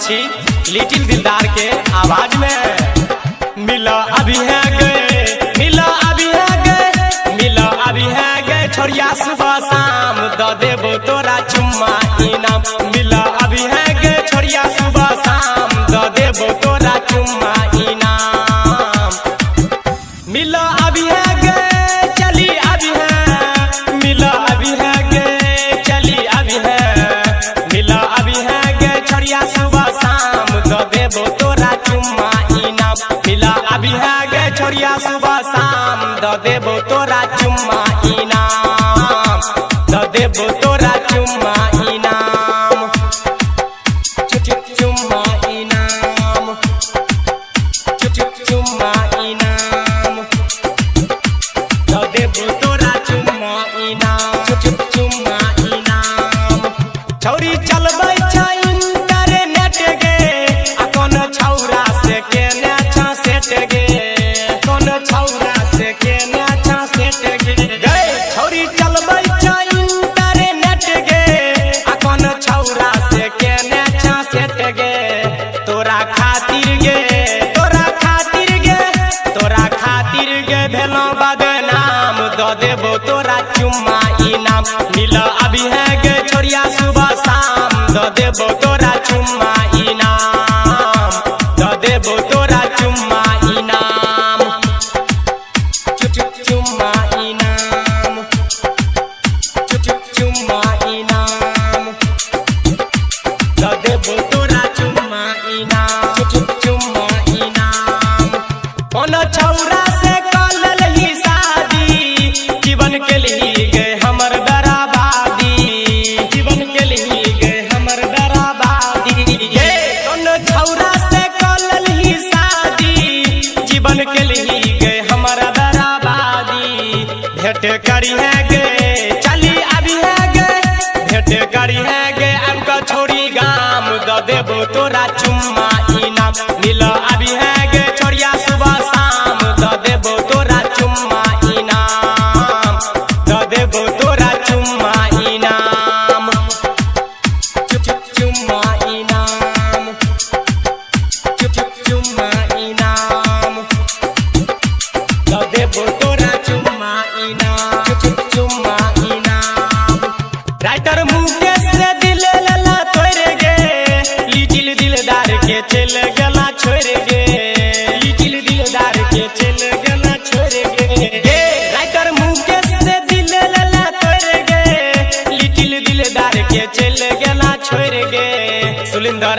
अच्छी लिटिल दिलदार के आवाज में। मिला अभी है गए, मिला अभी है गए, मिला अभी है गए छोड़िया सुबह शाम द देबो तोरा चुम्मा इनाम। मिला अभी है गए छोड़िया सुबह शाम द देबो तोरा चुम्मा इनाम। मिला अभी है गए चली अभी है, मिला अभी है गए चली अभी है, मिला अभी है गए छोड़िया सुबह शाम द देबो तोरा चुम्मा इनाम। मिला अभी है गए छोड़िया सुबह शाम द देबो तोरा चुम्मा इनाम, द देबो तोरा चुम्मा इनाम, चुम्मा इनाम, चुम्मा इनाम, द देबो तोरा चुम्मा इनाम, चुम्मा इनाम। छौरी चलबै छै इंटरनेट गे आ कोन छौरा से केने छ सेट गे, कोन छौरा से केने छ सेट गे। गे छौरी चलबै छै इंटरनेट गे आ कोन छौरा से केने छ सेट गे। तोरा खातिर गे, तोरा खातिर गे, तोरा खातिर गे भेलो बदनाम द देबो तोरा चुम्मा इनाम। मिला अभी है गे छोड़िया सुबह शाम द देबो तोरा चुम्मा इनाम, द देबो तोरा चुम्मा इनाम, चुम्मा इनाम, चुम्मा इनाम, द देबो तोरा चुम्मा इनाम, चुम्मा इनाम। कोन छौरा से कलल ही शादी जीवन के लिए गए हमर बराबादी, जीवन के लिए गए हमर बराबादी। ये कोन छौरा से कलल ही शादी जीवन के लिए गए हमर बराबादी। भेंट करी है गे चली अभी है गे, भेंट करी है गे हमका छोड़ी गाम द देबो तोरा चुम्मा इनाम। मिला अभी है गे छोड़िया सुबह शाम द देबो तोरा चुम्मा इनाम, द देबो तोरा चुम्मा इनाम, चुम्मा इनाम, चुम्मा इनाम, द देबो तोरा चुम्मा इनाम, चुम्मा इनाम। राइटर मुकेश से दिल लला तोड़ गे, लिटिल दिलदार के चल गला छोड़ गे, लिटिल दिलदार के चल गला छोड़ गे। गे राइटर मुकेश से दिल लला तोड़ गे, लिटिल दिलदार के चल गला छोड़ गे। सुलिंदर